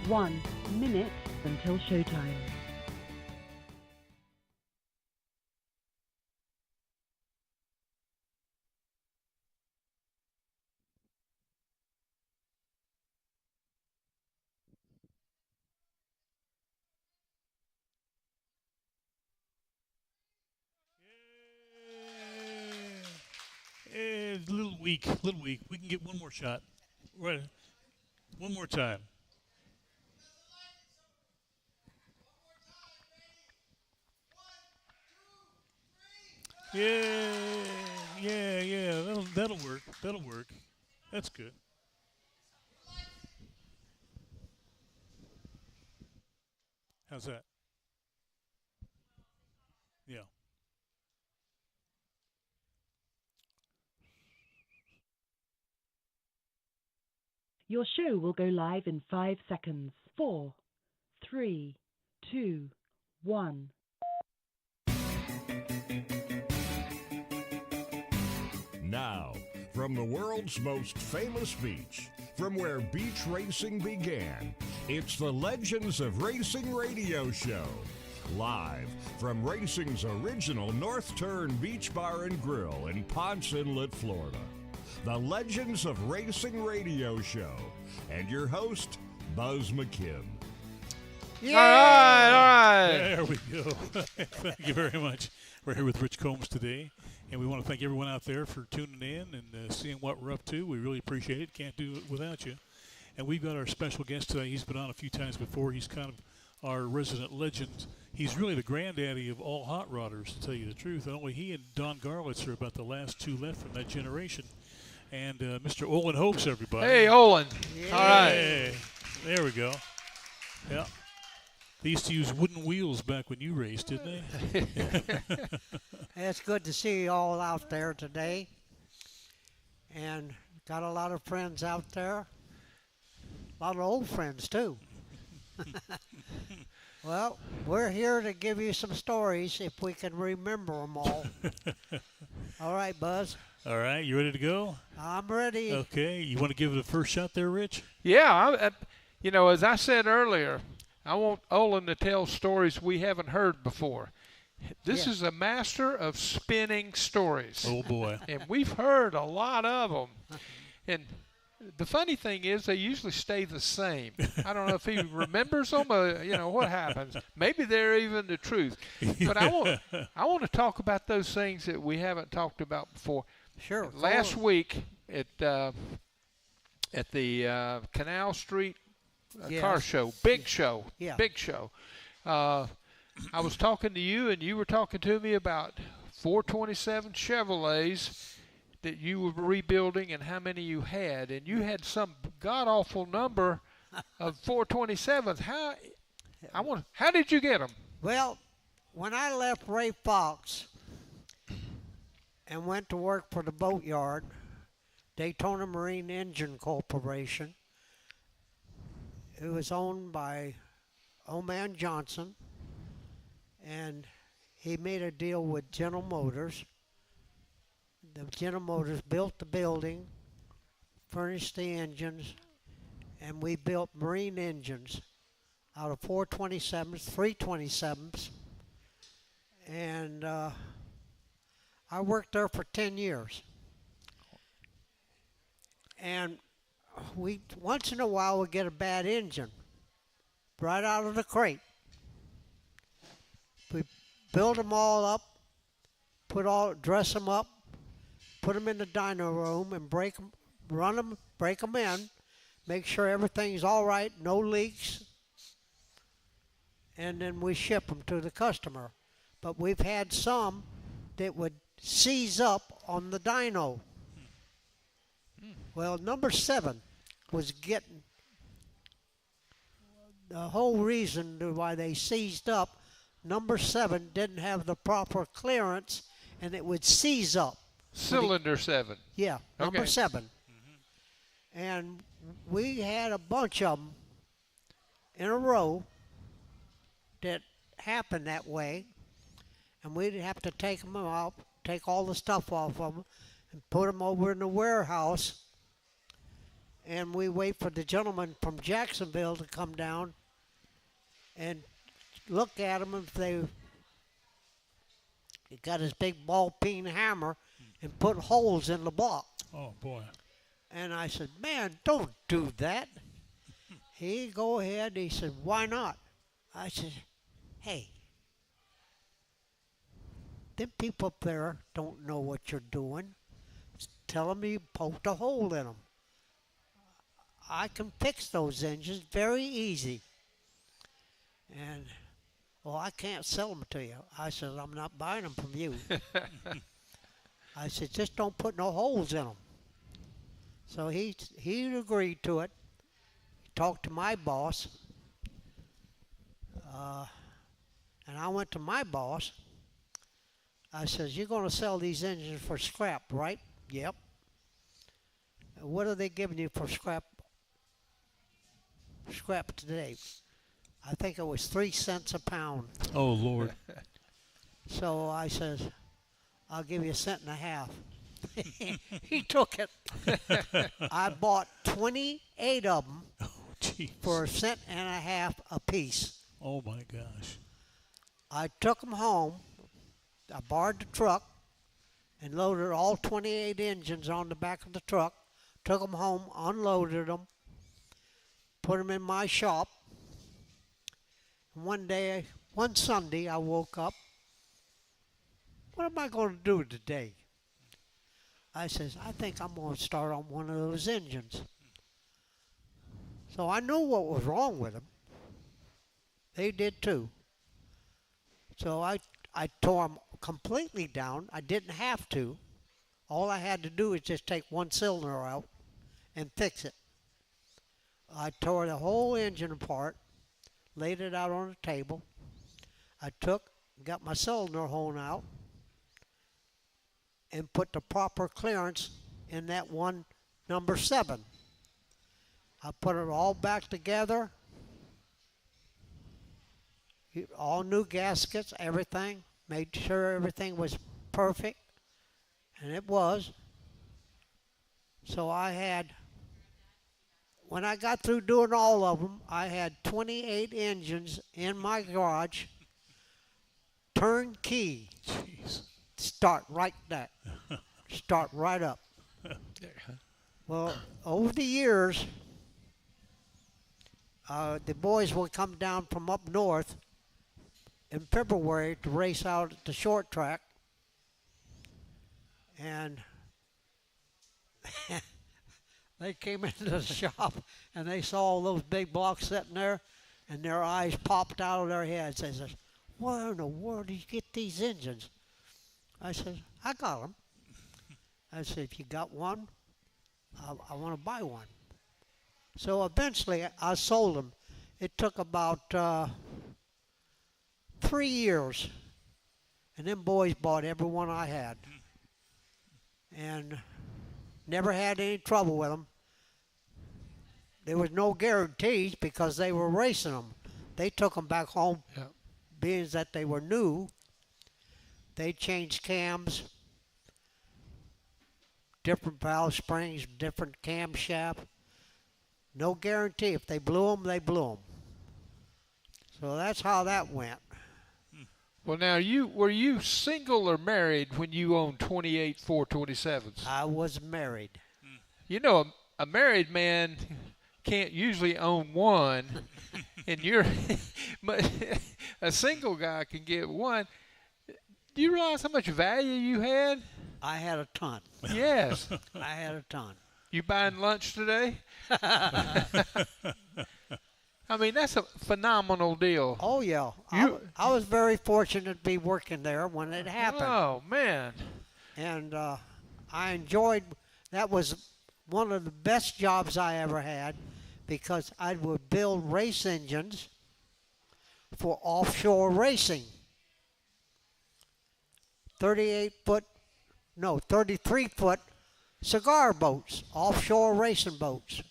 1 minute until showtime. A little weak, little weak. We can get one more shot. Right, one more time. Yeah, yeah. That'll work. That'll work. That's good. How's that? Yeah. Your show will go live in 5 seconds. 4, 3, 2, 1. Now, from the world's most famous beach, from where beach racing began, it's the Legends of Racing radio show. Live from racing's original North Turn Beach Bar and Grill in Ponce Inlet, Florida. The Legends of Racing radio show. And your host, Buzz McKim. Yeah. All right. There we go. Thank you very much. We're here with Rich Combs today, and we want to thank everyone out there for tuning in and seeing what we're up to. We really appreciate it. Can't do it without you. And we've got our special guest today. He's been on a few times before. He's kind of our resident legend. He's really the granddaddy of all hot rodders, to tell you the truth. And only he and Don Garlitz are about the last two left from that generation. And Mr. Olin Hopes, everybody. Hey, Olin. Yeah. All right. Hey, there we go. Yeah. They used to use wooden wheels back when you raced, didn't they? It's good to see you all out there today. And got a lot of friends out there. A lot of old friends, too. Well, we're here to give you some stories if we can remember them all. All right, Buzz. All right, you ready to go? I'm ready. Okay, you want to give it a first shot there, Rich? Yeah, as I said earlier, I want Olin to tell stories we haven't heard before. This Yeah. is a master of spinning stories. Oh, boy. And we've heard a lot of them. And the funny thing is they usually stay the same. I don't know if he remembers them or, what happens. Maybe they're even the truth. But I want to talk about those things that we haven't talked about before. Sure. Last week at the Canal Street car Yes. show, big show, Yeah. big show. I was talking to you, and you were talking to me about 427 Chevrolets that you were rebuilding and how many you had. And you had some god-awful number of 427s. How did you get them? Well, when I left Ray Fox and went to work for the boatyard, Daytona Marine Engine Corporation, it was owned by Old Man Johnson, and he made a deal with General Motors. The General Motors built the building, furnished the engines, and we built marine engines out of 427s, 327s, and I worked there for 10 years. And we once in a while would get a bad engine right out of the crate. We build them all up, dress them up, put them in the dyno room and break them, run them, break them in, make sure everything's all right, no leaks, and then we ship them to the customer. But we've had some that would seize up on the dyno. Well, number 7 was getting the whole reason why they seized up. Number 7 didn't have the proper clearance, and it would seize up. Cylinder 7. Yeah, number Okay. 7. And we had a bunch of them in a row that happened that way, and we'd have to take them out, take all the stuff off of them, and put them over in the warehouse. and we wait for the gentleman from Jacksonville to come down and look at them if he got his big ball-peen hammer and put holes in the block. Oh, boy. And I said, man, don't do that. He go ahead. He said, why not? I said, hey, them people up there don't know what you're doing. Tell them you poked a hole in them. I can fix those engines very easy. And, well, I can't sell them to you. I said, I'm not buying them from you. I said, just don't put no holes in them. So he agreed to it. He talked to my boss. And I went to my boss. I says, you're going to sell these engines for scrap, right? Yep. What are they giving you for scrap today? I think it was 3 cents a pound. Oh, Lord. So I says, I'll give you 1.5 cents. He took it. I bought 28 of them Jeez. for 1.5 cents a piece. Oh, my gosh. I took them home. I borrowed the truck and loaded all 28 engines on the back of the truck. Took them home, unloaded them, put them in my shop. And one Sunday, I woke up. What am I going to do today? I says, I think I'm going to start on one of those engines. So I knew what was wrong with them. They did too. So I tore them completely down. I didn't have to. All I had to do was just take one cylinder out and fix it. I tore the whole engine apart, laid it out on the table. I got my cylinder hone out, and put the proper clearance in that one number 7. I put it all back together, all new gaskets, everything, made sure everything was perfect, and it was. So when I got through doing all of them, I had 28 engines in my garage, turnkey. Jeez. Start right that. Start right up. Well, over the years, the boys would come down from up north in February to race out at the short track. And they came into the shop and they saw all those big blocks sitting there, and their eyes popped out of their heads. They said, where in the world did you get these engines? I said, I got them. I said, if you got one, I want to buy one. So eventually I sold them. It took about 3 years. And them boys bought every one I had. And never had any trouble with them. There was no guarantees because they were racing them. They took them back home, being that they were new. They changed cams, different valve springs, different camshaft. No guarantee. If they blew them, they blew them. So that's how that went. Well, now, were you single or married when you owned 28 427s? I was married. You know, a married man can't usually own one, and but a single guy can get one. Do you realize how much value you had? I had a ton. Yes. I had a ton. You buying lunch today? I mean, that's a phenomenal deal. Oh, yeah. I was very fortunate to be working there when it happened. Oh, man. And I enjoyed, that was one of the best jobs I ever had, because I would build race engines for offshore racing. 33-foot cigar boats, offshore racing boats.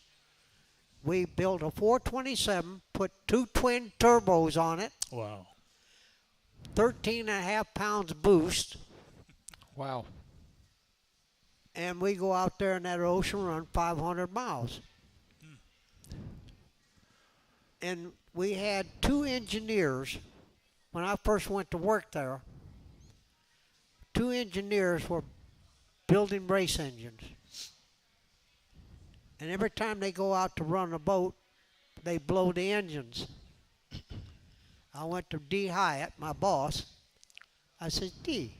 We built a 427, put 2 twin turbos on it. Wow. 13.5 pounds boost. Wow. And we go out there in that ocean, run 500 miles. And we had 2 engineers when I first went to work there. 2 engineers were building race engines. And every time they go out to run a boat, they blow the engines. I went to D. Hyatt, my boss. I said, D,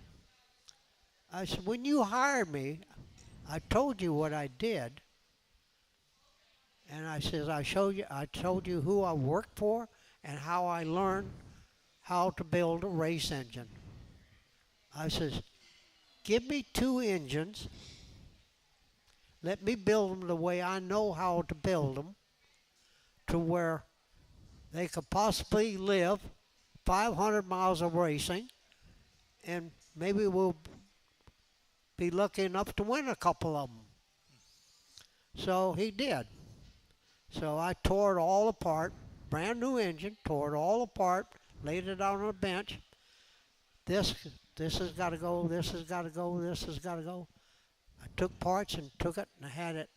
I said, when you hired me, I told you what I did. And I said, I told you who I worked for and how I learned how to build a race engine. I says, give me 2 engines. Let me build them the way I know how to build them, to where they could possibly live 500 miles of racing, and maybe we'll be lucky enough to win a couple of them. So he did. So I tore it all apart, brand new engine, tore it all apart, laid it out on a bench. This has got to go, this has got to go, this has got to go. I took parts and took it and I had it.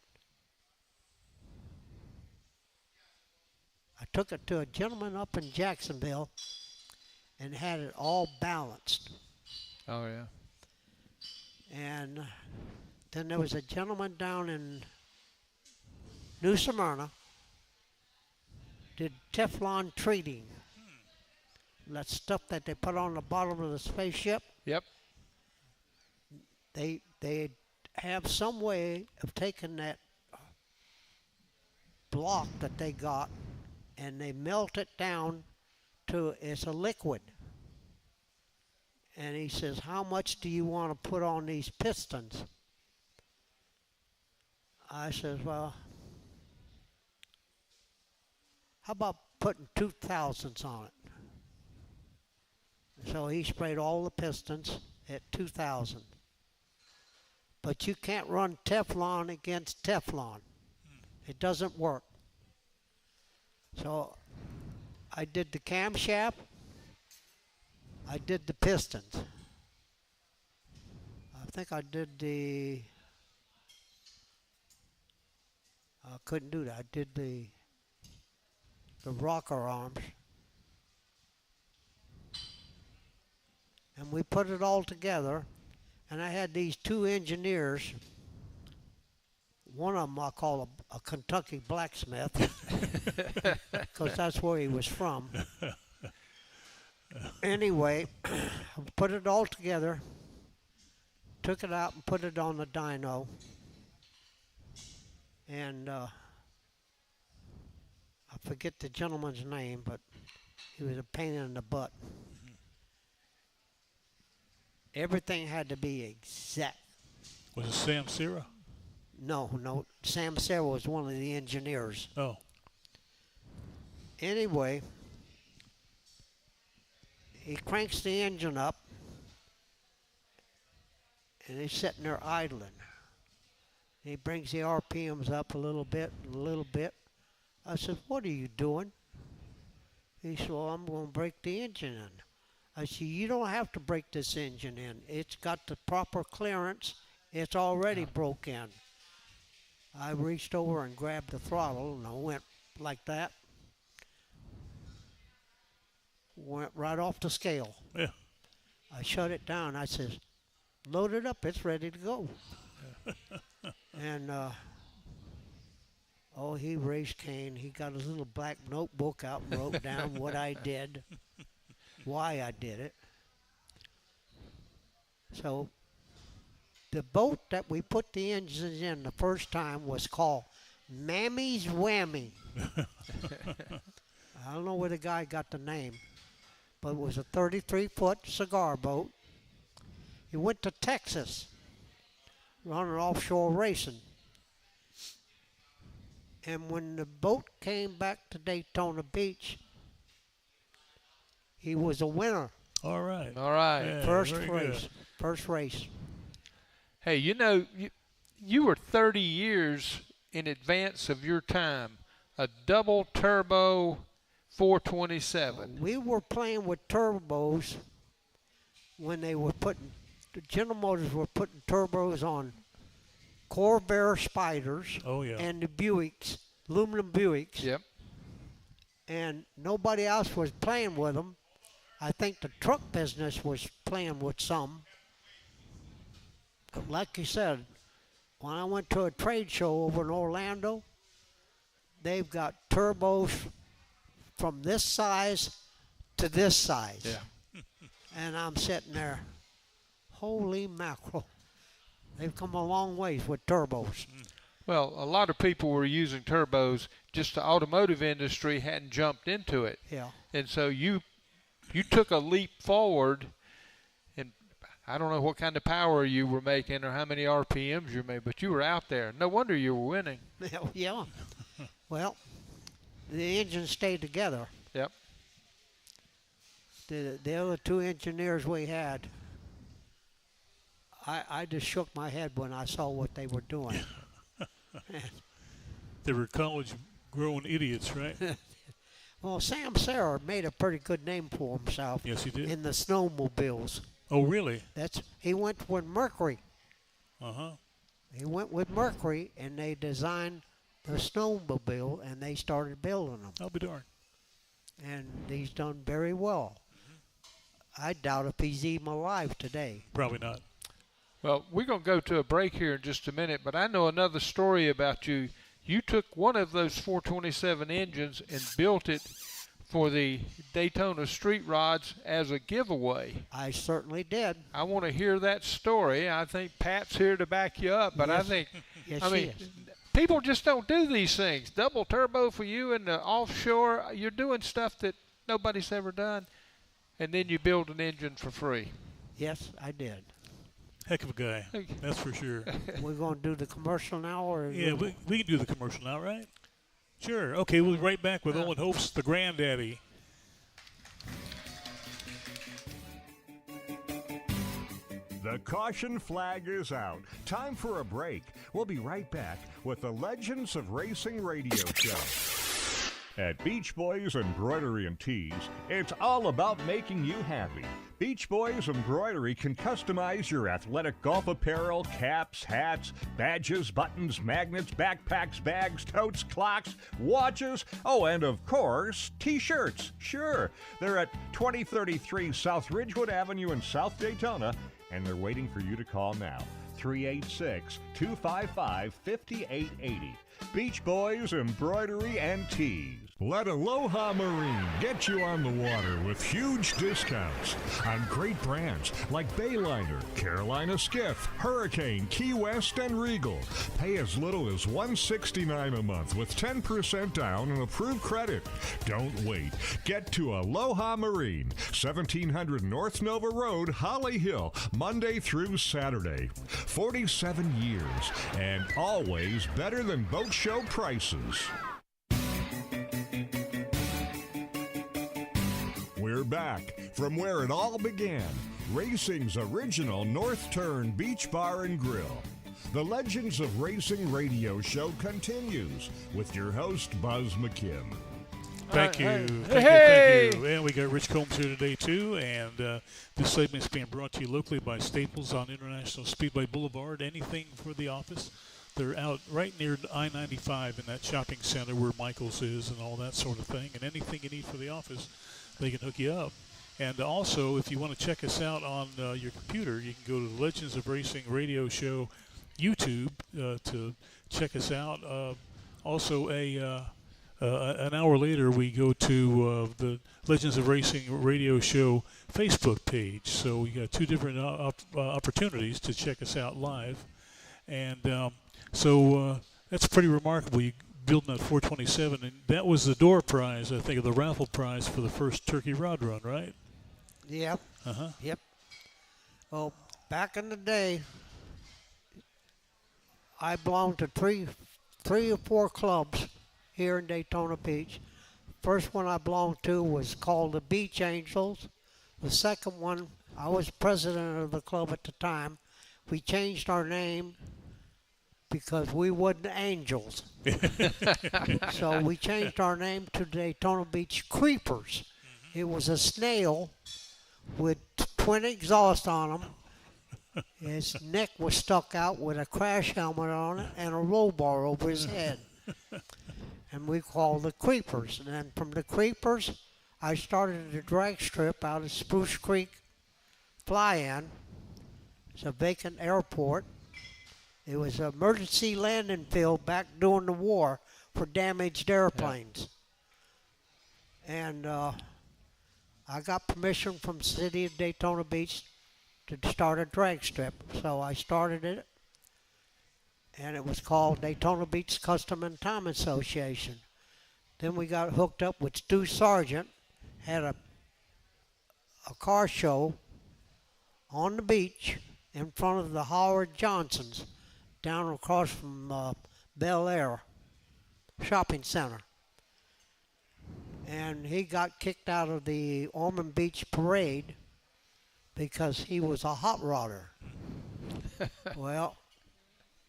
I took it to a gentleman up in Jacksonville and had it all balanced. Oh, yeah. And then there was a gentleman down in New Smyrna, did Teflon treating. That stuff that they put on the bottom of the spaceship. Yep. They have some way of taking that block that they got and they melt it down to it's a liquid. And he says, how much do you want to put on these pistons? I says, well, how about putting 2,000s on it? So he sprayed all the pistons at 2,000. But you can't run Teflon against Teflon. It doesn't work. So I did the camshaft. I did the pistons. I think I did the... I couldn't do that. I did the rocker arms. And we put it all together. And I had these 2 engineers. One of them I call a Kentucky blacksmith, because that's where he was from. Anyway, put it all together, took it out and put it on the dyno. And I forget the gentleman's name, but he was a pain in the butt. Everything had to be exact. Was it Sam Serra? No. Sam Serra was one of the engineers. Oh. Anyway, he cranks the engine up, and he's sitting there idling. He brings the RPMs up a little bit, a little bit. I said, what are you doing? He said, well, I'm going to break the engine in. I said, you don't have to break this engine in. It's got the proper clearance. It's already broke in. I reached over and grabbed the throttle, and I went like that. Went right off the scale. Yeah. I shut it down. I says, load it up. It's ready to go. And, he raised Cain. He got his little black notebook out and wrote down what I did, why I did it. So the boat that we put the engines in the first time was called Mammy's Whammy. I don't know where the guy got the name, but it was a 33-foot cigar boat. He went to Texas, running offshore racing. And when the boat came back to Daytona Beach, he was a winner. All right. All right. Yeah, First very race. good. First race. Hey, you were 30 years in advance of your time. A double turbo 427. We were playing with turbos when they were putting, the General Motors were putting turbos on Corvair Spiders Oh, yeah. and the Buicks, aluminum Buicks. Yep. and nobody else was playing with them. I think the truck business was playing with some. But like you said, when I went to a trade show over in Orlando, they've got turbos from this size to this size. Yeah. And I'm sitting there, holy mackerel. They've come a long ways with turbos. Well, a lot of people were using turbos, just the automotive industry hadn't jumped into it. Yeah. And so you took a leap forward, and I don't know what kind of power you were making or how many RPMs you made, but you were out there. No wonder you were winning. Yeah. Well, the engine stayed together. Yep. The other two engineers we had, I just shook my head when I saw what they were doing. They were college-grown idiots, right? Well, Sam Serra made a pretty good name for himself. Yes, he did. In the snowmobiles. Oh, really? He went with Mercury. Uh-huh. He went with Mercury, and they designed the snowmobile, and they started building them. I'll be darned. And he's done very well. I doubt if he's even alive today. Probably not. Well, we're going to go to a break here in just a minute, but I know another story about you. You took one of those 427 engines and built it for the Daytona Street Rods as a giveaway. I certainly did. I want to hear that story. I think Pat's here to back you up, but Yes. I think, Yes, I she mean, is. people just don't do these things. Double turbo for you in the offshore. You're doing stuff that nobody's ever done, and then you build an engine for free. Yes, I did. Heck of a guy. That's for sure. We're going to do the commercial now? Or Yeah, we can do the commercial now, right? Sure. Okay, we'll be right back with Owen Hopes, the granddaddy. The caution flag is out. Time for a break. We'll be right back with the Legends of Racing radio show. At Beach Boys Embroidery and Tees, it's all about making you happy. Beach Boys Embroidery can customize your athletic golf apparel, caps, hats, badges, buttons, magnets, backpacks, bags, totes, clocks, watches, oh, and of course, T-shirts. Sure, they're at 2033 South Ridgewood Avenue in South Daytona, and they're waiting for you to call now. 386-255-5880. Beach Boys Embroidery and Tees. Let Aloha Marine get you on the water with huge discounts on great brands like Bayliner, Carolina Skiff, Hurricane, Key West, and Regal. Pay as little as $169 a month with 10% down and approved credit. Don't wait. Get to Aloha Marine, 1700 North Nova Road, Holly Hill, Monday through Saturday. 47 years and always better than boat show prices. We're back from where it all began, racing's original North Turn Beach Bar and Grill. The Legends of Racing radio show continues with your host, Buzz McKim. Thank you. Hey. Thank you. And we got Rich Combs here today, too. And this segment is being brought to you locally by Staples on International Speedway Boulevard. Anything for the office? They're out right near I-95 in that shopping center where Michael's is and all that sort of thing. And anything you need for the office, they can hook you up. And also, if you want to check us out on your computer, you can go to the Legends of Racing Radio Show YouTube to check us out. Also, an hour later, we go to the Legends of Racing Radio Show Facebook page. So we got two different opportunities to check us out live. And so that's pretty remarkable. You building that 427, and that was the door prize, I think, of the raffle prize for the first turkey rod run, right? Yep. Uh-huh. Yep. Well, back in the day, I belonged to three or four clubs here in Daytona Beach. First one I belonged to was called the Beach Angels. The second one, I was president of the club at the time. We changed our name because we wasn't angels. So we changed our name to Daytona Beach Creepers. It was a snail with twin exhaust on him. His neck was stuck out with a crash helmet on it and a roll bar over his head. and we called the Creepers. And then from the Creepers, I started the drag strip out of Spruce Creek Fly-In. It's a vacant airport. It was an emergency landing field back during the war for damaged airplanes. And I got permission from the city of Daytona Beach to start a drag strip. So I started it, and it was called Daytona Beach Custom and Time Association. Then we got hooked up with Stu Sargent, had a car show on the beach in front of the Howard Johnsons down across from Bel Air Shopping Center. And he got kicked out of the Ormond Beach Parade because he was a hot rodder. Well,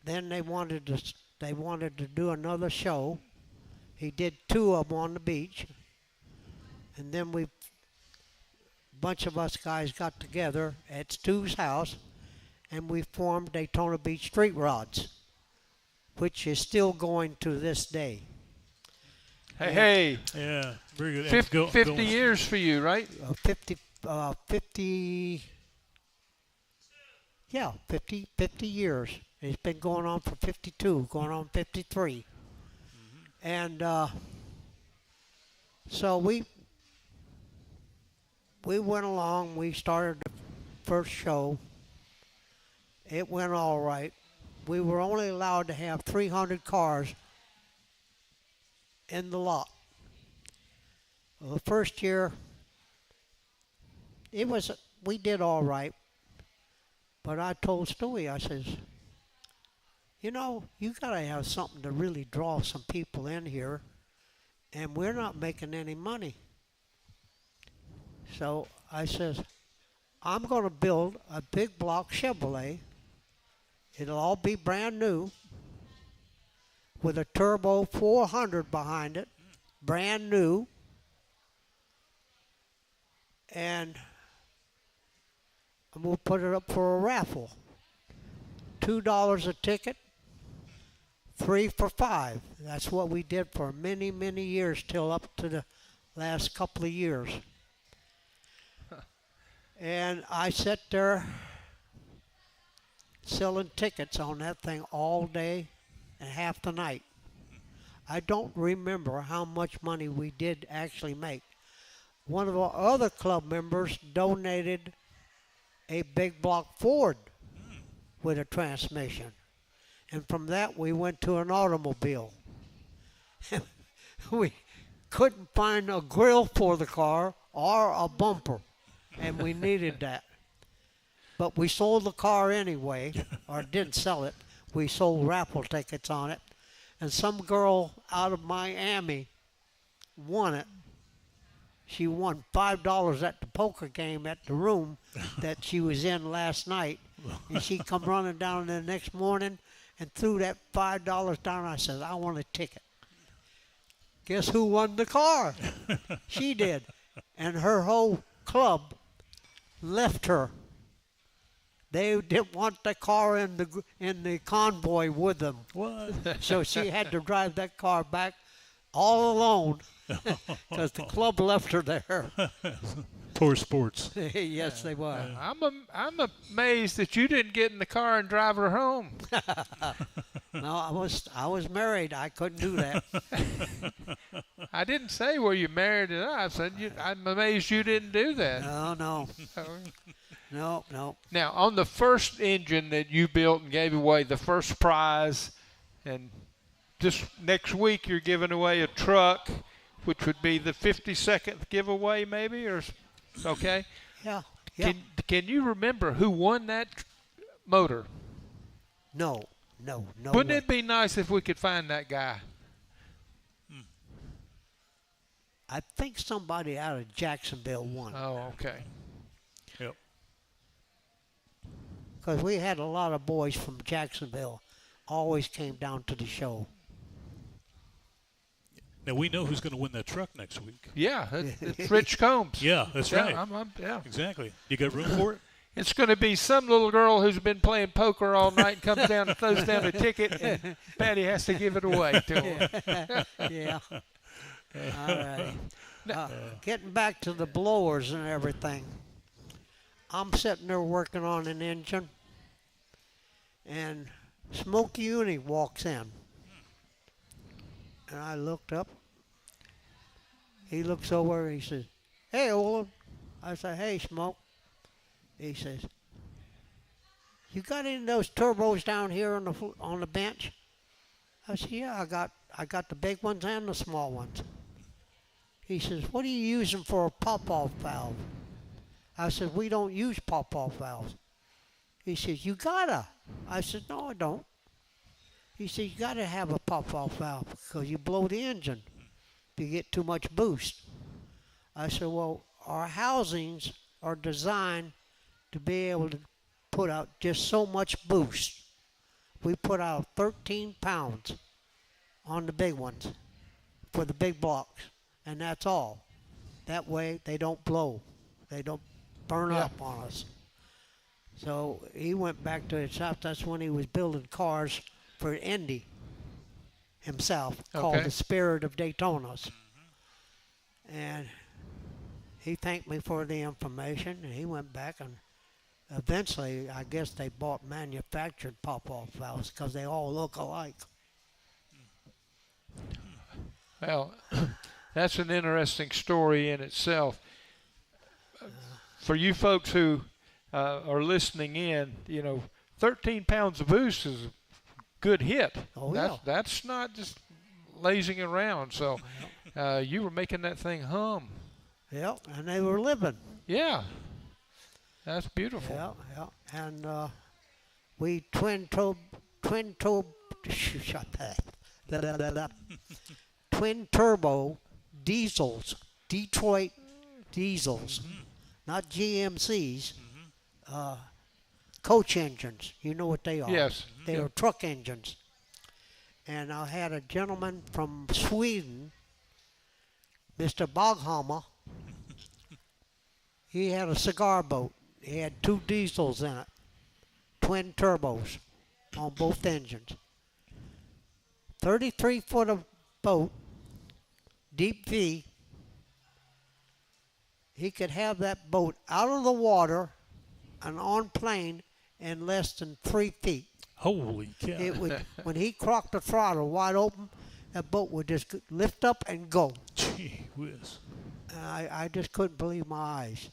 then they wanted to do another show. He did 2 of them on the beach. And then a bunch of us guys got together at Stu's house, and we formed Daytona Beach Street Rods, which is still going to this day. Hey. Yeah, very good. 50 years for you, right? 50 years. It's been going on for 52, going on 53. And so we went along. We started the first show. It went all right. We were only allowed to have 300 cars in the lot. Well, the first year, we did all right. But I told Stewie, I says, you know, you got to have something to really draw some people in here, and we're not making any money. So I says, I'm going to build a big block Chevrolet. It'll all be brand new with a turbo 400 behind it, brand new. And we'll put it up for a raffle. $2 a ticket, 3 for 5. That's what we did for many, many years till up to the last couple of years. And I sat there selling tickets on that thing all day and half the night. I don't remember how much money we did actually make. One of our other club members donated a big block Ford with a transmission. And from that, we went to an automobile. We couldn't find a grill for the car or a bumper, and we needed that. But we sold the car anyway, or didn't sell it. We sold raffle tickets on it. And some girl out of Miami won it. She won $5 at the poker game at the room that she was in last night. And she come running down the next morning and threw that $5 down. I said, I want a ticket. Guess who won the car? She did. And her whole club left her. They didn't want the car in the convoy with them. What? So she had to drive that car back all alone because the club left her there. Poor sports. Yes, they were. I'm amazed that you didn't get in the car and drive her home. No, I was married. I couldn't do that. I didn't say were you married or not. I said I'm amazed you didn't do that. No. No. Now, on the first engine that you built and gave away the first prize, and this next week you're giving away a truck, which would be the 52nd giveaway maybe, or okay? Yeah. Can you remember who won that motor? No. Wouldn't it be nice if we could find that guy? I think somebody out of Jacksonville won. Oh, okay. Yep. Because we had a lot of boys from Jacksonville always came down to the show. Now we know who's going to win that truck next week. Yeah, it's Rich Combs. Yeah, that's right. Yeah. Exactly. You got room for it? It's going to be some little girl who's been playing poker all night and comes down and throws down a ticket, and Patty has to give it away to her. Yeah. All right. Getting back to the blowers and everything. I'm sitting there working on an engine, and Smokey Uni walks in. And I looked up. He looks over and he says, "Hey, Olin." I said, "Hey, Smoke." He says, "You got any of those turbos down here on the bench?" I said, "Yeah, I got the big ones and the small ones." He says, "What are you using for a pop-off valve?" I said, "We don't use pop-off valves." He says, "You gotta." I said, "No, I don't." He said, "You gotta have a pop-off valve because you blow the engine if you get too much boost." I said, "Well, our housings are designed to be able to put out just so much boost. We put out 13 pounds on the big ones for the big blocks, and that's all. That way they don't blow. They don't burn up on us." So he went back to his shop. That's when he was building cars for Indy himself, called the Spirit of Daytonas. And he thanked me for the information, and he went back, and eventually I guess they bought manufactured pop-off valves because they all look alike. Well, that's an interesting story in itself. For you folks who are listening in, 13 pounds of boost is a good hit. Oh, yeah. That's not just lazing around. So you were making that thing hum. Yeah, and they were living. Yeah. That's beautiful. Yeah. And we twin turbo diesels, Detroit diesels, not GMCs, coach engines. You know what they are? Yes. They are truck engines. And I had a gentleman from Sweden, Mr. Boghammer. He had a cigar boat. He had 2 diesels in it, twin turbos on both engines. 33-foot of boat, deep V. He could have that boat out of the water and on plane in less than 3 feet. Holy cow. It would, when he crocked the throttle wide open, that boat would just lift up and go. Gee whiz. I just couldn't believe my eyes.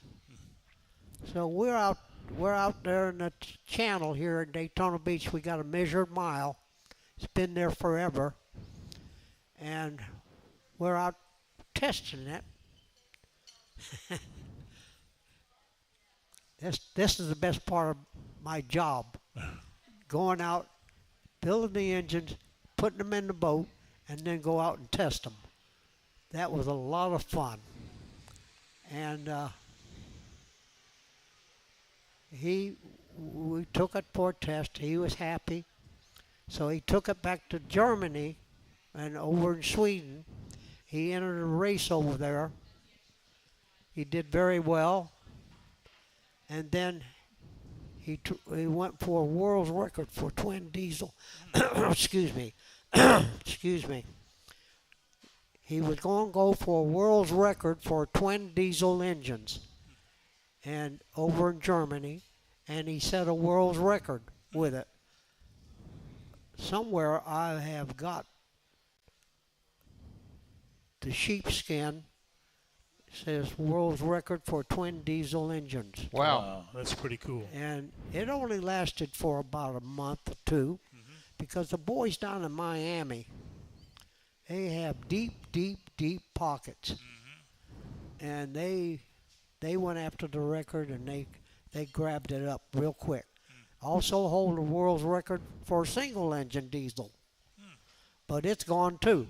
So we're out there in the channel here at Daytona Beach. We got a measured mile. It's been there forever. And we're out testing it. This is the best part of my job. Going out, building the engines, putting them in the boat, and then go out and test them. That was a lot of fun. And we took it for a test. He was happy. So he took it back to Germany, and over in Sweden. He entered a race over there. He did very well. And then he went for a world's record for twin diesel. Excuse me. Excuse me. He was going to go for a world's record for twin diesel engines, and over in Germany, and he set a world's record with it. Somewhere I have got the sheepskin. Says world's record for twin diesel engines. Wow. That's pretty cool. And it only lasted for about a month or two, because the boys down in Miami, they have deep, deep, deep pockets. And they went after the record, and they grabbed it up real quick. Also hold the world's record for a single engine diesel. But it's gone too.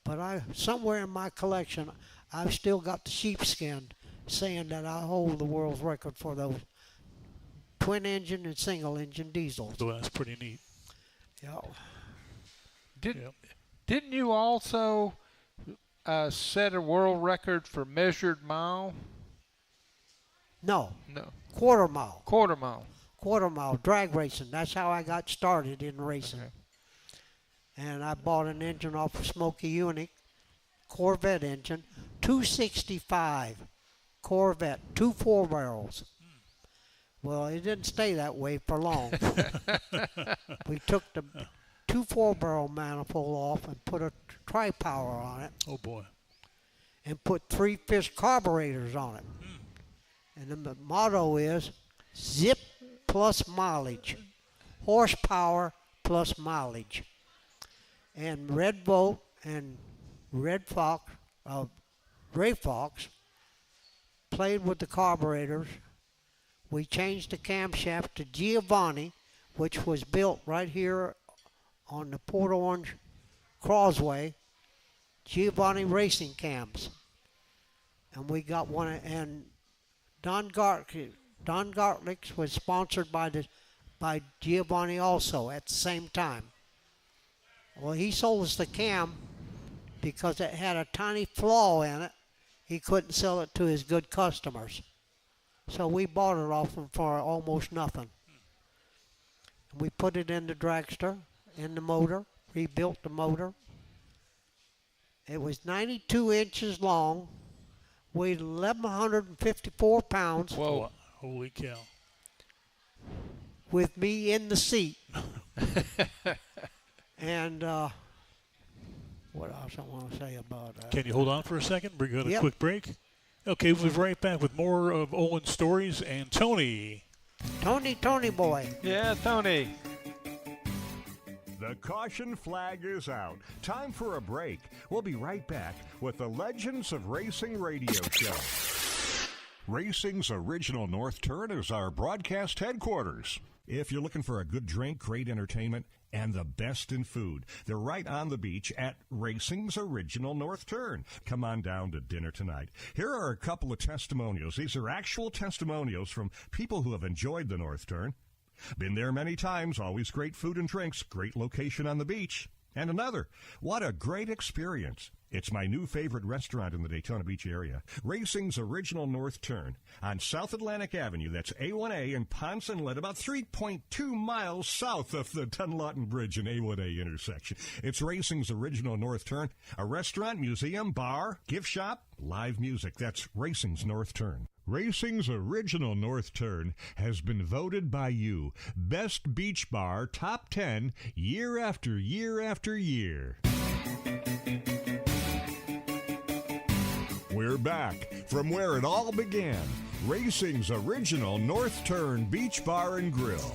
But somewhere in my collection, I've still got the sheepskin saying that I hold the world's record for those twin engine and single engine diesels. So that's pretty neat. Yeah. Didn't you also set a world record for measured mile? No. No. quarter mile. Quarter mile. Drag racing. That's how I got started in racing. Okay. And I bought an engine off of Smokey Unique, Corvette engine, 265 Corvette, 2 4-barrels. Well, it didn't stay that way for long. We took the 2 4-barrel manifold off and put a tri-power on it. Oh, boy. And put 3 fish carburetors on it. And then the motto is zip plus mileage, horsepower plus mileage. And Red Boat and Ray Fox played with the carburetors. We changed the camshaft to Giovanni, which was built right here on the Port Orange Causeway, Giovanni racing cams. And we got one, and Don Gartlick's was sponsored by Giovanni also at the same time. Well, he sold us the cam because it had a tiny flaw in it. He couldn't sell it to his good customers. So we bought it off him for almost nothing. We put it in the dragster, in the motor, rebuilt the motor. It was 92 inches long, weighed 1,154 pounds. Whoa. Holy cow. With me in the seat. And what else I want to say about that? Can you hold on for a second? We're going to Yep. quick break. Okay, we'll be right back with more of Olin's stories and Tony. Tony boy. Yeah, Tony. The caution flag is out. Time for a break. We'll be right back with the Legends of Racing radio show. Racing's original North Turn is our broadcast headquarters. If you're looking for a good drink, great entertainment, and the best in food, they're right on the beach at Racing's original North Turn. Come on down to dinner tonight. Here are a couple of testimonials. These are actual testimonials from people who have enjoyed the North Turn. Been there many times, always great food and drinks, great location on the beach. And another, what a great experience. It's my new favorite restaurant in the Daytona Beach area, Racing's original North Turn on South Atlantic Avenue. That's A1A in Ponce Inlet, about 3.2 miles south of the Dunlawton Bridge and A1A intersection. It's Racing's original North Turn, a restaurant, museum, bar, gift shop, live music. That's Racing's North Turn. Racing's original North Turn has been voted by you Best Beach Bar Top 10 year after year after year. We're back from where it all began. Racing's original North Turn Beach Bar and Grill.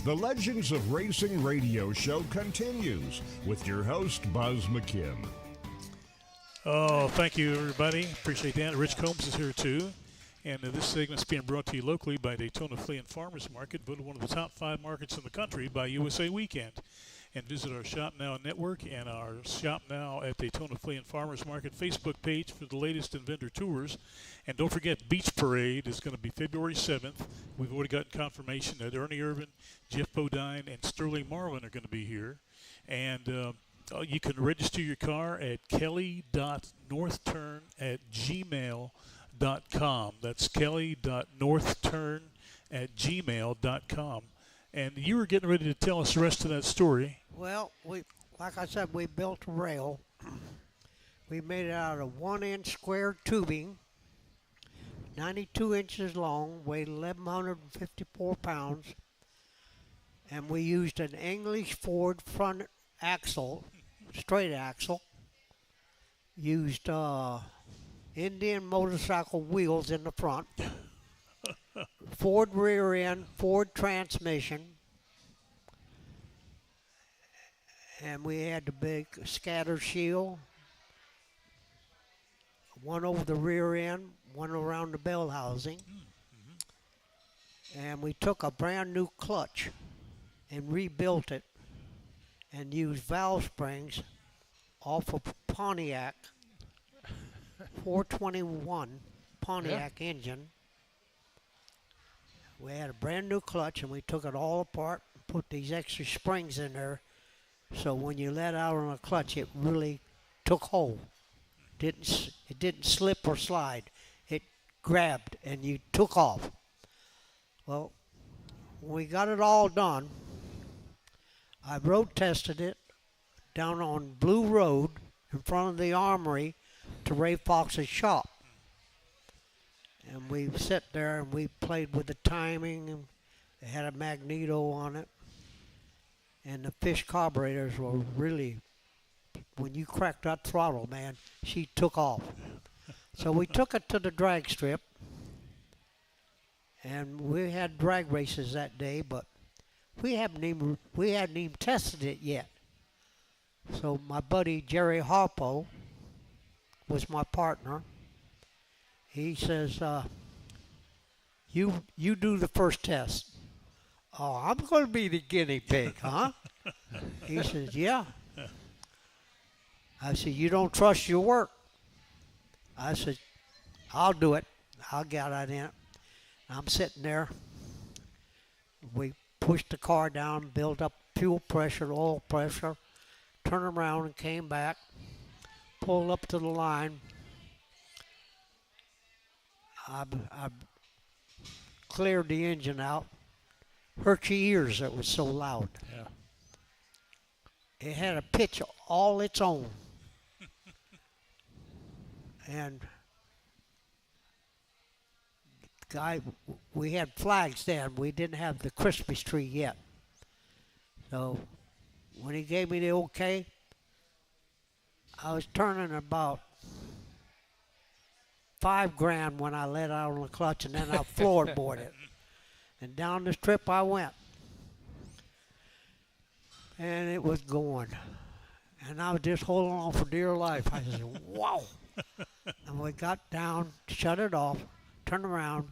The Legends of Racing radio show continues with your host, Buzz McKim. Oh, thank you, everybody. Appreciate that. Rich Combs is here, too. And this segment's being brought to you locally by Daytona Flea and Farmers Market, voted one of the top 5 markets in the country by USA Weekend. And visit our Shop Now Network and our Shop Now at Daytona Flea and Farmers Market Facebook page for the latest in vendor tours. And don't forget, Beach Parade is going to be February 7th. We've already gotten confirmation that Ernie Irvin, Jeff Bodine, and Sterling Marlin are going to be here. And you can register your car at kelly.northturn@gmail.com. That's kelly.northturn@gmail.com. And you were getting ready to tell us the rest of that story. Well, like I said, we built a rail. We made it out of 1-inch square tubing, 92 inches long, weighed 1,154 pounds. And we used an English Ford front axle, straight axle. Used Indian motorcycle wheels in the front. Ford rear end, Ford transmission. And we had the big scatter shield. One over the rear end, one around the bell housing. And we took a brand new clutch and rebuilt it and used valve springs off of Pontiac 421 Pontiac engine. We had a brand new clutch and we took it all apart and put these extra springs in there. So when you let out on a clutch, it really took hold. It didn't slip or slide. It grabbed and you took off. Well, when we got it all done, I road tested it down on Blue Road in front of the armory to Ray Fox's shop. And we sat there and we played with the timing. And it had a magneto on it. And the fish carburetors were really, when you cracked that throttle, man, she took off. So we took it to the drag strip. And we had drag races that day, but we hadn't even tested it yet. So my buddy Jerry Harpo was my partner. He says, you do the first test. Oh, I'm going to be the guinea pig, huh? He says, yeah. I said, you don't trust your work? I said, I'll do it. I'll get out in it. I'm sitting there. We pushed the car down, built up fuel pressure, oil pressure, turned around and came back, pulled up to the line. I cleared the engine out. Hurt your ears, it was so loud. Yeah. It had a pitch all its own. And guy, we had flags then. We didn't have the Christmas tree yet. So when he gave me the okay, I was turning about 5 grand when I let out on the clutch, and then I floorboarded it. And down the strip I went. And it was going. And I was just holding on for dear life. I said, wow. And we got down, shut it off, turned around,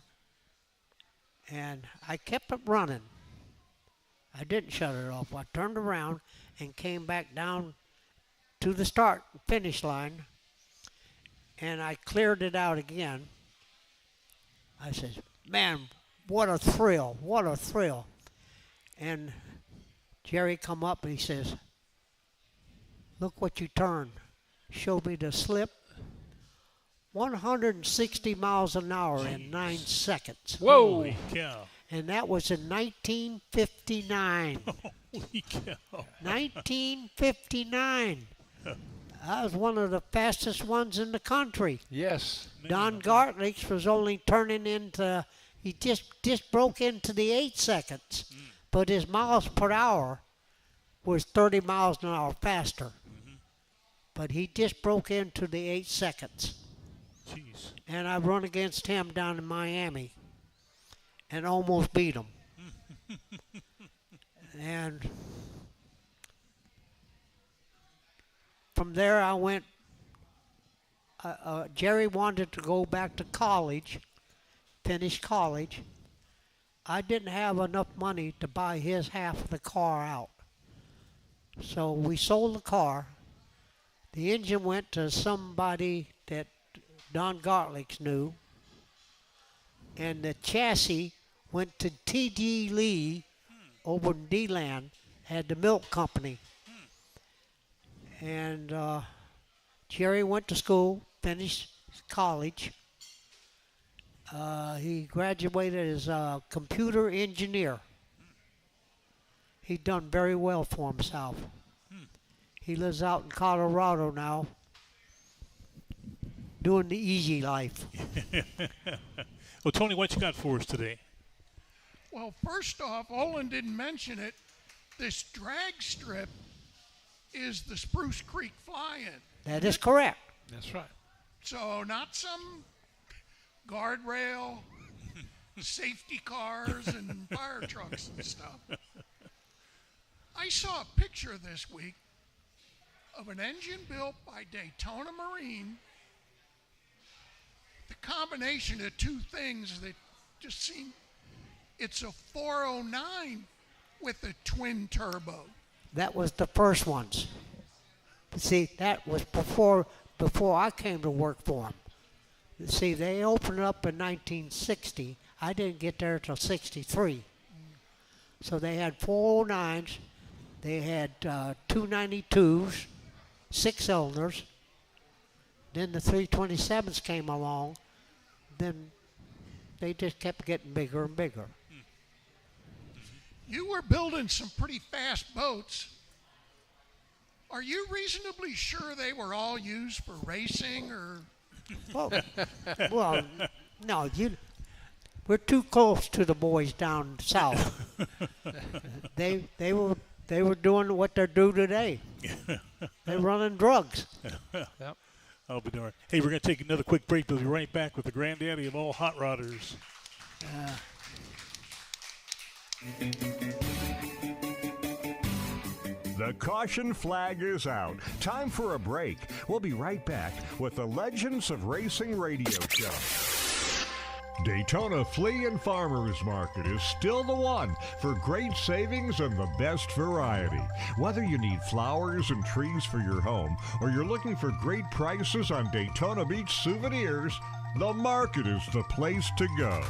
and I kept it running. I didn't shut it off. I turned around and came back down to the start finish line, and I cleared it out again. I said, man, what a thrill, what a thrill. And Jerry come up and he says, look what you turned. Showed me the slip. 160 miles an hour in 9 seconds. Whoa! Holy cow. And that was in 1959. Holy cow. 1959. I was one of the fastest ones in the country. Yes. Don Gartlix was only turning into, he just broke into the 8 seconds. But his miles per hour was 30 miles an hour faster. But he just broke into the 8 seconds. Jeez. And I run against him down in Miami and almost beat him. And from there I went, Jerry wanted to go back to college, finish college. I didn't have enough money to buy his half of the car out. So we sold the car. The engine went to somebody that Don Gartlix knew, and the chassis went to T.G. Lee over in D-Land, had the milk company. And Jerry went to school, finished college. He graduated as a computer engineer. He'd done very well for himself. He lives out in Colorado now, doing the easy life. Well, Tony, what you got for us today? Well, first off, Olin didn't mention it. This drag strip is the Spruce Creek Fly-In. That is correct. That's right. So not some guardrail, safety cars, and fire trucks and stuff. I saw a picture this week of an engine built by Daytona Marine. The combination of two things that just seem, it's a 409 with a twin turbo. That was the first ones. See, that was before I came to work for them. See, they opened up in 1960. I didn't get there until 63. So they had 409s. They had 292s, 6 cylinders. Then the 327s came along. Then they just kept getting bigger and bigger. you were building some pretty fast boats. Are you reasonably sure they were all used for racing, or? Well, no, we're too close to the boys down south. They were doing what they do today. They're running drugs. Yep. I'll be darned. Hey, we're going to take another quick break. We'll be right back with the granddaddy of all hot rodders. The caution flag is out. Time for a break. We'll be right back with the Legends of Racing radio show. Daytona Flea and Farmers Market is still the one for great savings and the best variety. Whether you need flowers and trees for your home or you're looking for great prices on Daytona Beach souvenirs, the market is the place to go.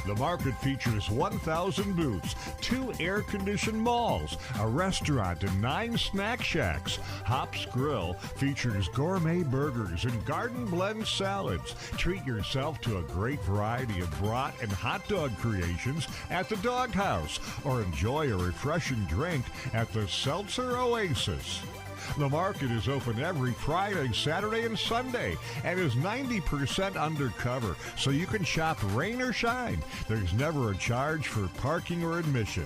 The market features 1,000 booths, 2 air-conditioned malls, a restaurant, and 9 snack shacks. Hops Grill features gourmet burgers and garden blend salads. Treat yourself to a great variety of brat and hot dog creations at the Dog House, or enjoy a refreshing drink at the Seltzer Oasis. The market is open every Friday, Saturday, and Sunday and is 90% undercover, so you can shop rain or shine. There's never a charge for parking or admission.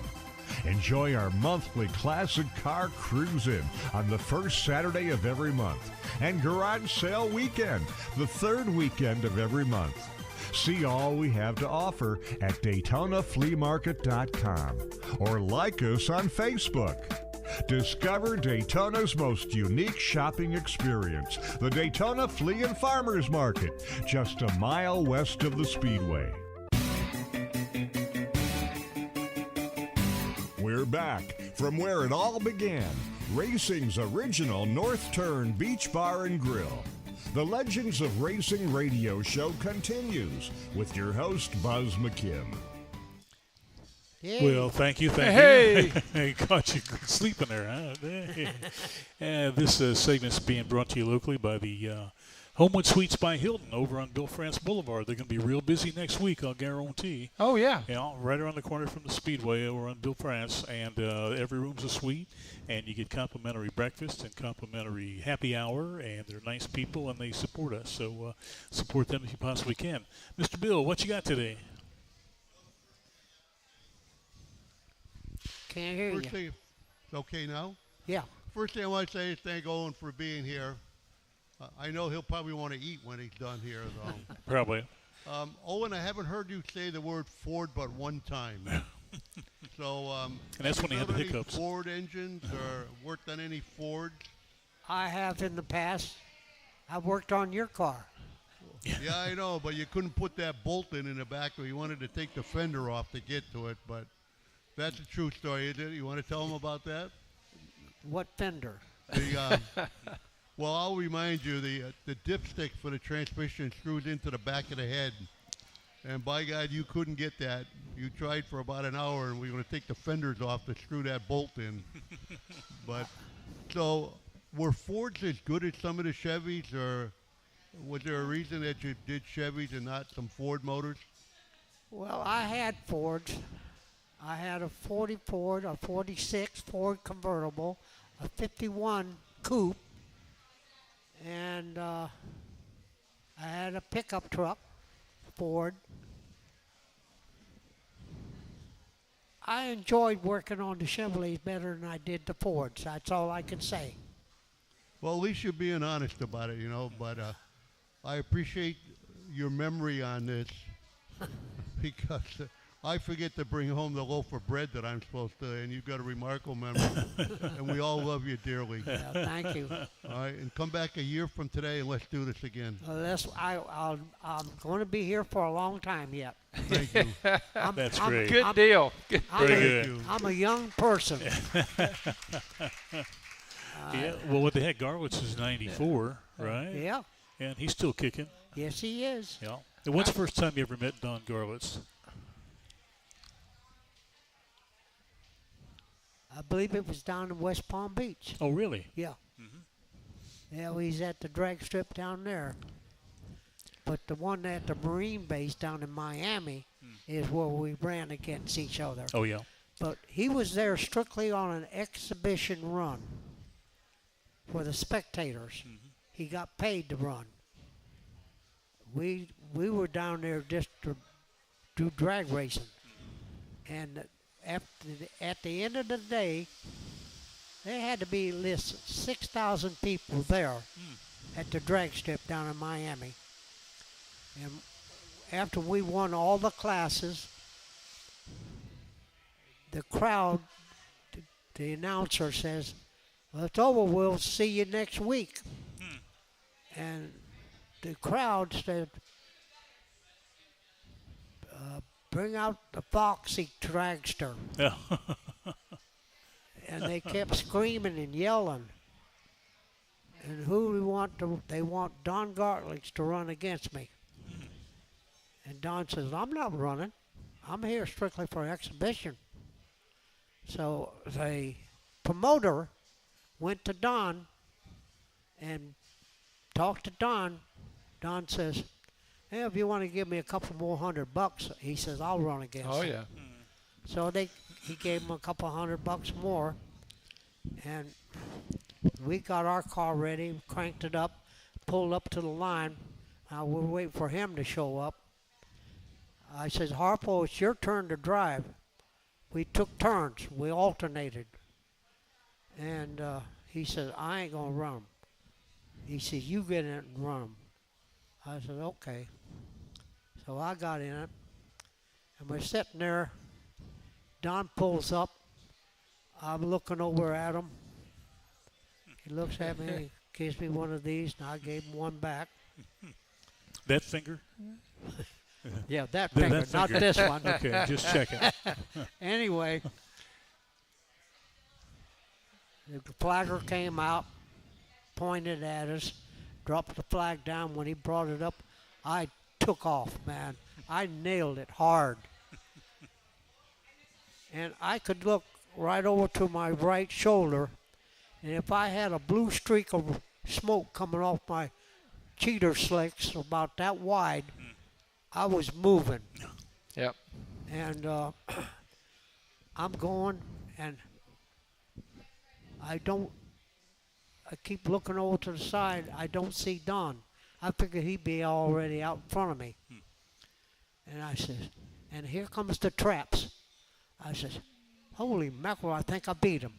Enjoy our monthly classic car cruise-in on the first Saturday of every month and garage sale weekend, the third weekend of every month. See all we have to offer at DaytonaFleaMarket.com or like us on Facebook. Discover Daytona's most unique shopping experience, the Daytona Flea and Farmers Market, just a mile west of the Speedway. We're back from where it all began, racing's original North Turn Beach Bar and Grill. The Legends of Racing radio show continues with your host, Buzz McKim. Hey. Well, thank you. Hey. Hey, caught you sleeping there, huh? Hey. This segment's being brought to you locally by the Homewood Suites by Hilton over on Bill France Boulevard. They're going to be real busy next week, I'll guarantee. Oh, yeah. Yeah, right around the corner from the Speedway over on Bill France, and every room's a suite, and you get complimentary breakfast and complimentary happy hour, and they're nice people, and they support us, so support them if you possibly can. Mr. Bill, what you got today? Can't hear First you. thing, it's okay now? Yeah. First thing I want to say is thank Owen for being here. I know he'll probably want to eat when he's done here, though. Probably. Owen, I haven't heard you say the word Ford but one time. So, And that's have when he you had the built any hiccups. Ford engines or worked on any Fords? I have in the past. I worked on your car. Yeah, I know, but you couldn't put that bolt in the back. You wanted to take the fender off to get to it, but that's a true story. You want to tell them about that? What fender? Well, I'll remind you, the dipstick for the transmission screws into the back of the head. And by God, you couldn't get that. You tried for about an hour, and we were going to take the fenders off to screw that bolt in. But, so, were Fords as good as some of the Chevys, or was there a reason that you did Chevys and not some Ford motors? Well, I had Fords. I had a 40 Ford, a 46 Ford convertible, a 51 coupe, and I had a pickup truck, Ford. I enjoyed working on the Chevrolets better than I did the Fords. That's all I can say. Well, at least you're being honest about it, but I appreciate your memory on this because I forget to bring home the loaf of bread that I'm supposed to, and you've got a remarkable memory, and we all love you dearly. Yeah, thank you. All right, and come back a year from today, and let's do this again. I'm going to be here for a long time yet. Thank you. That's great. Good deal. Very good. I'm a young person. Yeah, well, what they had, Garlitz is 94, right? Yeah. And he's still kicking. Yes, he is. Yeah. And when's the first time you ever met Don Garlitz? I believe it was down in West Palm Beach. Oh, really? Yeah. Yeah, well, he's at the drag strip down there. But the one at the Marine base down in Miami is where we ran against each other. Oh, yeah. But he was there strictly on an exhibition run for the spectators. He got paid to run. We were down there just to do drag racing. And at the end of the day, there had to be at least 6,000 people there at the drag strip down in Miami. And after we won all the classes, the crowd, the announcer says, "Well, it's over. We'll see you next week." And the crowd said, "Bring out the Foxy dragster." Yeah. And they kept screaming and yelling. And who we want to? They want Don Gartlix to run against me. And Don says, "I'm not running. I'm here strictly for exhibition." So the promoter went to Don and talked to Don. Don says, "Hey, if you want to give me a couple more $100," he says, "I'll run against Oh you." yeah. So he gave him a couple $100 more, and we got our car ready, cranked it up, pulled up to the line. We're waiting for him to show up. I said, "Harpo, it's your turn to drive." We took turns. We alternated. And he said, "I ain't going to run 'em." He said, "You get in it and run 'em." I said, "Okay." So I got in it. And we're sitting there. Don pulls up. I'm looking over at him. He looks at me, gives me one of these, and I gave him one back. That finger? Yeah, that That finger, not finger. this one. Okay, just checking. Anyway, the flagger came out, pointed at us, dropped the flag down. When he brought it up, I took off, man. I nailed it hard. And I could look right over to my right shoulder, and if I had a blue streak of smoke coming off my cheater slicks about that wide, I was moving. Yep. And I'm going, and I keep looking over to the side. I don't see Don. I figured he'd be already out in front of me. And I says, and here comes the traps. I says, "Holy mackerel, I think I beat him."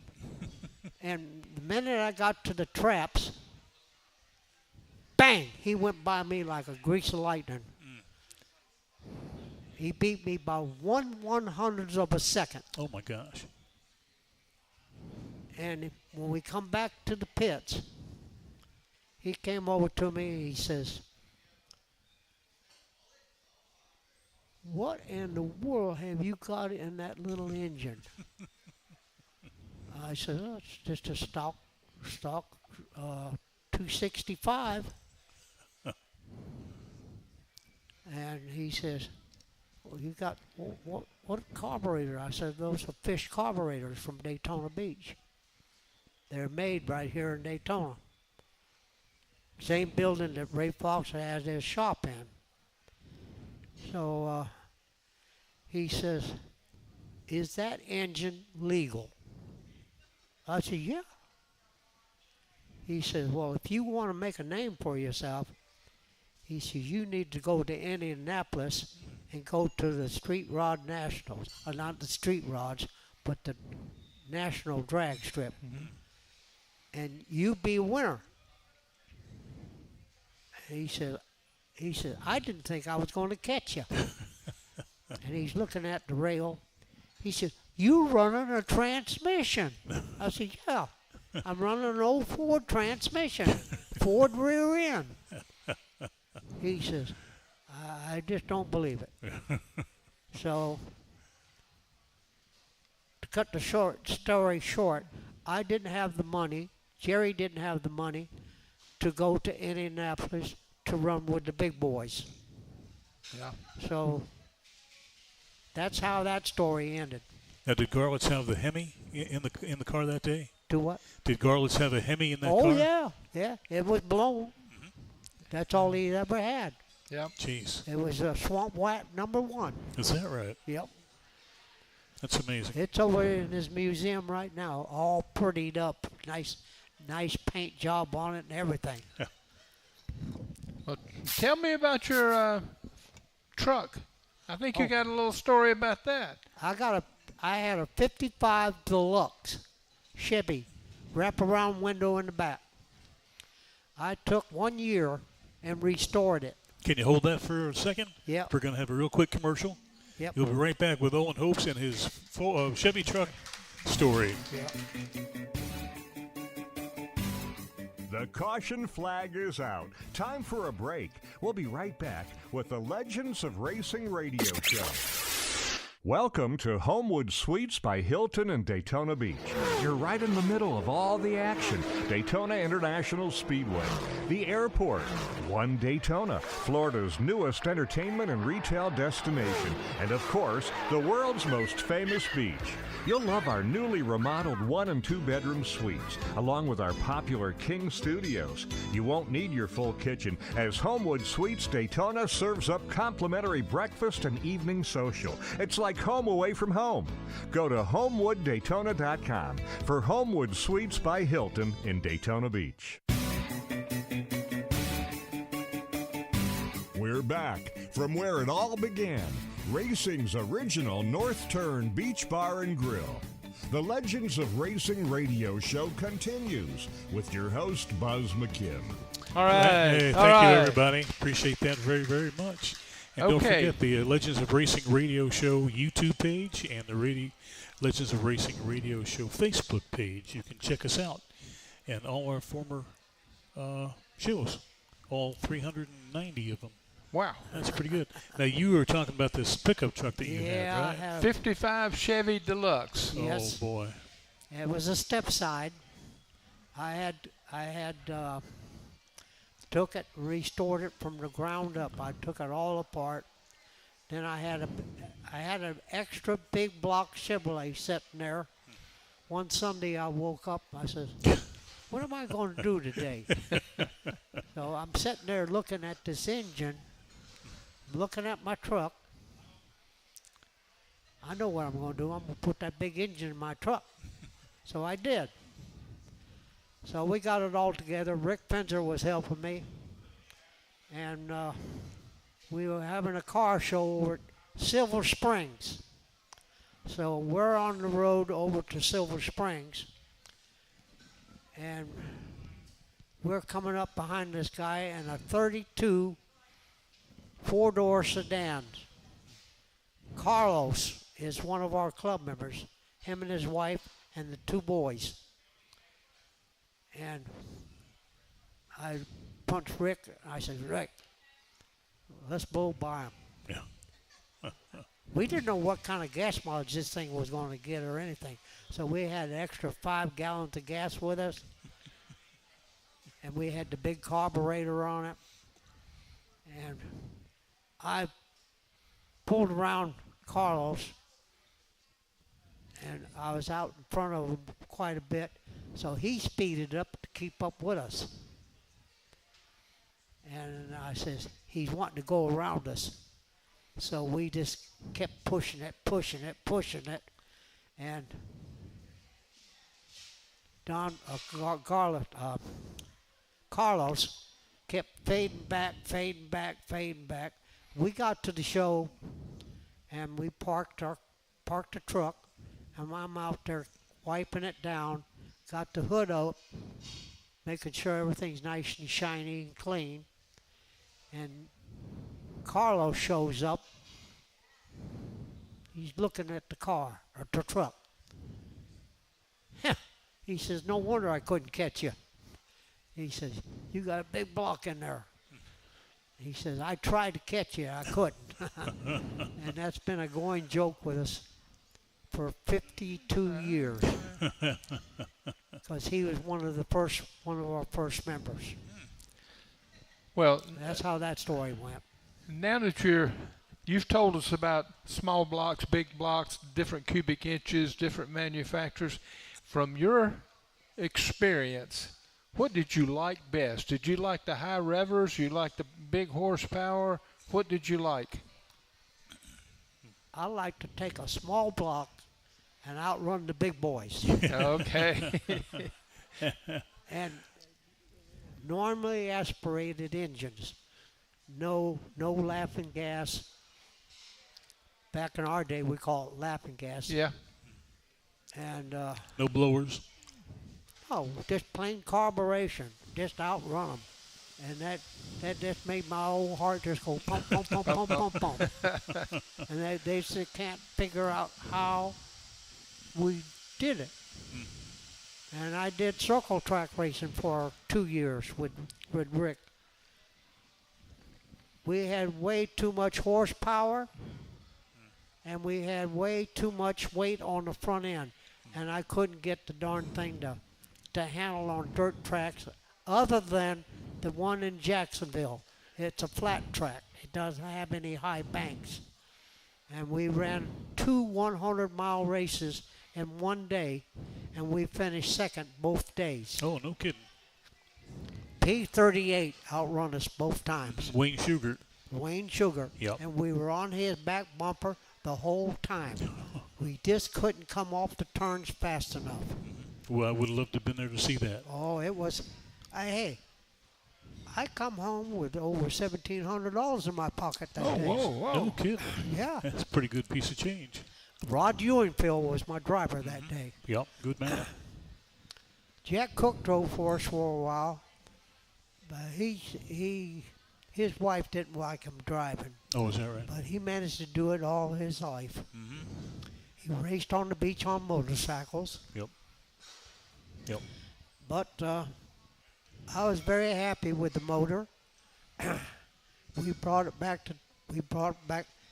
And the minute I got to the traps, bang, he went by me like a grease of lightning. He beat me by 1/100th of a second. Oh my gosh. And when we come back to the pits, he came over to me. He says, "What in the world have you got in that little engine?" I said, "Oh, it's just a stock 265. And he says, "Well, you got what carburetor?" I said, "Those are fish carburetors from Daytona Beach. They're made right here in Daytona. Same building that Ray Fox has his shop in." So he says, "Is that engine legal?" I said, "Yeah." He says, "Well, if you want to make a name for yourself," he says, "you need to go to Indianapolis and go to the Street Rod Nationals. Not the Street Rods, but the National Drag Strip. And you be a winner." And he said, "I didn't think I was going to catch you." And he's looking at the rail. He said, "You running a transmission?" I said, "Yeah, I'm running an old Ford transmission, Ford rear end." He says, "I just don't believe it." So, to cut the story short, I didn't have the money. Jerry didn't have the money to go to Indianapolis to run with the big boys. Yeah. So, that's how that story ended. Now, did Garlitz have the Hemi in the car that day? Do what? Did Garlitz have a Hemi in that car? Oh, yeah. It was blown. That's all he ever had. Yep. Jeez. It was a Swamp Wat #1. Is that right? Yep. That's amazing. It's over in his museum right now, all prettied up, nice paint job on it and everything. Well, tell me about your truck. I think you got a little story about that. I had a 55 Deluxe Chevy wraparound window in the back. I took 1 year and restored it. Can you hold that for a second? Yep. We're going to have a real quick commercial. Yep. We'll be right back with Owen Hopes and his Chevy truck story. Yep. The caution flag is out. Time for a break. We'll be right back with the Legends of Racing Radio Show. Welcome to Homewood Suites by Hilton in Daytona Beach. You're right in the middle of all the action. Daytona International Speedway, the airport, One Daytona, Florida's newest entertainment and retail destination, and of course, the world's most famous beach. You'll love our newly remodeled 1 and 2 bedroom suites, along with our popular King Studios. You won't need your full kitchen, as Homewood Suites Daytona serves up complimentary breakfast and evening social. It's like home away from home. Go to HomewoodDaytona.com for Homewood Suites by Hilton in Daytona Beach. We're back from where it all began. Racing's original North Turn Beach Bar and Grill. The Legends of Racing Radio Show continues with your host, Buzz McKim. All right. Hey, all thank right. you, everybody. Appreciate that very, very much. And don't forget the Legends of Racing Radio Show YouTube page and the Legends of Racing Radio Show Facebook page. You can check us out and all our former shows, all 390 of them. Wow. That's pretty good. Now, you were talking about this pickup truck that you had, I right? have. 55 Chevy Deluxe. Yes. Oh, boy. It was a step side. I had took it, restored it from the ground up. I took it all apart. Then I had an extra big block Chevrolet sitting there. One Sunday I woke up. I said, "What am I going to do today?" So I'm sitting there looking at this engine, looking at my truck. I know what I'm going to do. I'm going to put that big engine in my truck. So I did. So we got it all together. Rick Fenzer was helping me. And we were having a car show over at Silver Springs. So we're on the road over to Silver Springs. And we're coming up behind this guy in a 32 four-door sedan. Carlos is one of our club members, him and his wife and the 2 boys. And I punched Rick. I said, "Rick, let's blow by him." Yeah. We didn't know what kind of gas mileage this thing was going to get or anything. So we had an extra 5 gallons of gas with us. And we had the big carburetor on it. And I pulled around Carlos. And I was out in front of him quite a bit. So he speeded up to keep up with us. And I says, he's wanting to go around us. So we just kept pushing it. And Carlos kept fading back. We got to the show, and we parked the truck, and I'm out there wiping it down, got the hood up, making sure everything's nice and shiny and clean. And Carlos shows up. He's looking at the car, or the truck. He says, "No wonder I couldn't catch you." He says, "You got a big block in there." He says, "I tried to catch you, I couldn't." And that's been a going joke with us for 52 years. Because he was one of our first members. Well, that's how that story went. Now that you've told us about small blocks, big blocks, different cubic inches, different manufacturers. From your experience, what did you like best? Did you like the high revers? You like the big horsepower? What did you like? I like to take a small block and outrun the big boys. Okay. And normally aspirated engines, no laughing gas. Back in our day, we call it laughing gas. Yeah. And No blowers. oh, just plain carburation, just outrun them, and that just made my old heart just go pump, pump, pump, pump, pump, pump. And they just can't figure out how we did it. And I did circle track racing for 2 years with Rick. We had way too much horsepower, and we had way too much weight on the front end, and I couldn't get the darn thing to handle on dirt tracks other than the one in Jacksonville. It's a flat track. It doesn't have any high banks. And we ran 2 100-mile races in one day, and we finished second both days. Oh, no kidding. P38 outrun us both times. Wayne Shugart. Wayne Sugar. Yep. And we were on his back bumper the whole time. We just couldn't come off the turns fast enough. Well, I would have loved to have been there to see that. Oh, it was, hey, I come home with over $1,700 in my pocket that day. No kidding. Yeah. That's a pretty good piece of change. Rod Ewingfield was my driver that day. Yep, good man. Jack Cook drove for us for a while, but his wife didn't like him driving. Oh, is that right? But he managed to do it all his life. Mm-hmm. He raced on the beach on motorcycles. Yep. Yep. But I was very happy with the motor. We brought it back.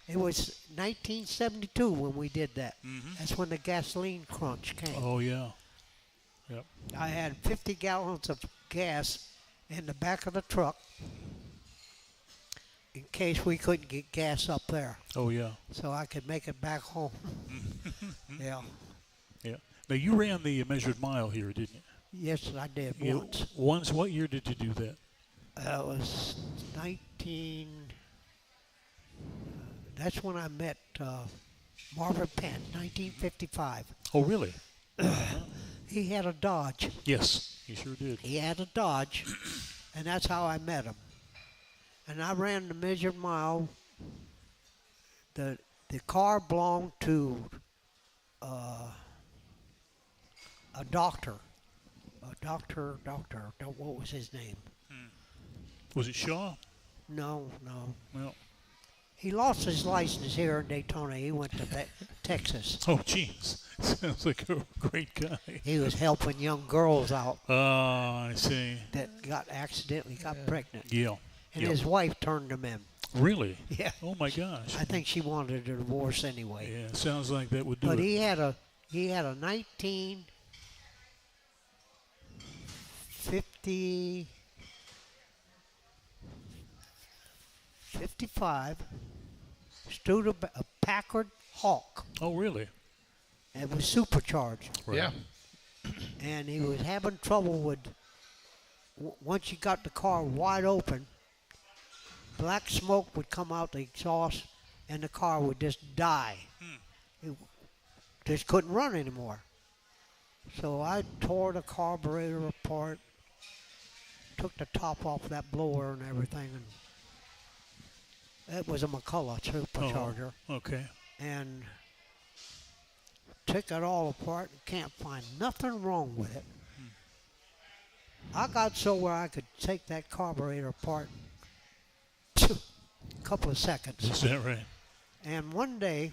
It was 1972 when we did that. Mm-hmm. That's when the gasoline crunch came. Oh, yeah. Yep. I had 50 gallons of gas in the back of the truck in case we couldn't get gas up there, Oh, yeah. so I could make it back home. Yeah. Yeah. Now, you ran the measured mile here, didn't you? Yes, I did You- once. Once. What year did you do that? That was 19. That's when I met Marvin Penn, 1955. Oh, really? He had a Dodge. Yes, you sure did. He had a Dodge, and that's how I met him. And I ran the measured mile. The car belonged to a doctor. What was his name? Was it Shaw? No. Well, He lost his license here in Daytona. He went to Texas. oh, jeez. Sounds like a great guy. He was helping young girls out Oh, I see. that accidentally got pregnant. Yeah. And yeah. his wife turned him in. Really? Yeah. Oh, my gosh. I think she wanted a divorce anyway. Yeah, sounds like that would do But it. he had a 1955 a Packard Hawk. Oh, really? It was supercharged. Right. Yeah. And he was having trouble with, once you got the car wide open, black smoke would come out the exhaust and the car would just die. It just couldn't run anymore. So I tore the carburetor apart, took the top off that blower and everything, and it was a McCullough supercharger. Oh, okay. And took it all apart and can't find nothing wrong with it. I got so where I could take that carburetor apart in a couple of seconds. Is that right? And one day,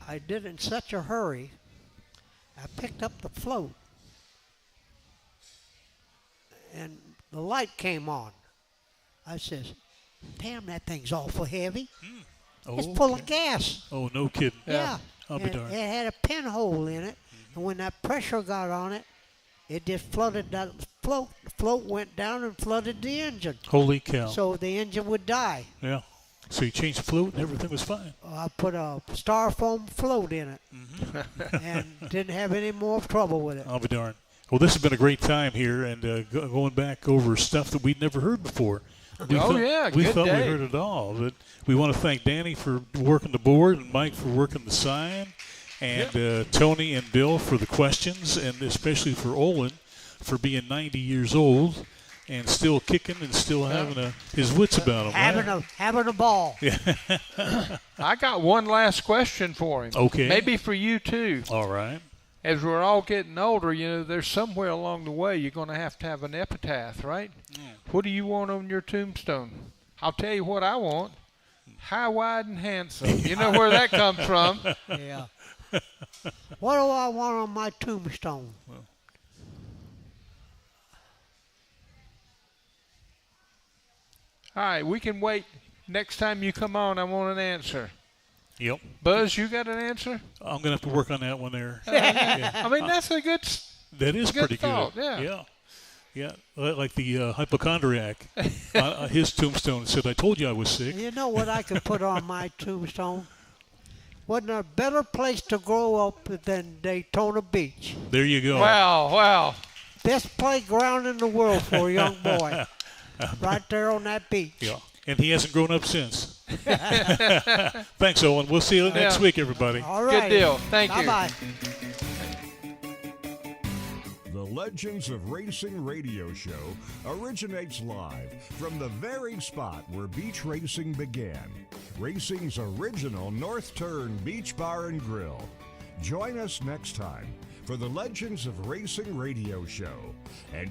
I did it in such a hurry, I picked up the float, and the light came on. I says, damn, that thing's awful heavy. Oh, It's full okay. of gas. Oh, no kidding. Yeah. I'll be And darned. it had a pinhole in it, and when that pressure got on it, it just flooded that float. The float went down and flooded the engine. Holy cow. So the engine would die. Yeah. So you changed the float and everything was fine. I put a styrofoam float in it and didn't have any more trouble with it. I'll be darned. Well, this has been a great time here, and going back over stuff that we'd never heard before. We Oh, yeah, we good thought day. we heard it all. But we want to thank Danny for working the board and Mike for working the sign, and Tony and Bill for the questions, and especially for Olin for being 90 years old and still kicking and still having his wits about him. Having a ball. Yeah. I got one last question for him. Okay. Maybe for you too. All right. As we're all getting older, there's somewhere along the way you're going to have an epitaph, right? What do you want on your tombstone? I'll tell you what I want. High, wide, and handsome. You know where that comes from. Yeah. What do I want on my tombstone? All right, we can wait. Next time you come on, I want an answer. Yep. Buzz, you got an answer? I'm going to have to work on that one there. I mean, that's a good. That is good pretty thought, good. yeah. Yeah. Like the hypochondriac. His tombstone said, "I told you I was sick." You know what I could put on my tombstone? Wasn't a better place to grow up than Daytona Beach. There you go. Wow. Best playground in the world for a young boy. Right there on that beach. Yeah. And he hasn't grown up since. Thanks, Owen. We'll see you next week, everybody. All right. Good deal. Thank you. Bye-bye. The Legends of Racing radio show originates live from the very spot where beach racing began. Racing's original North Turn Beach Bar and Grill. Join us next time for the Legends of Racing radio show. And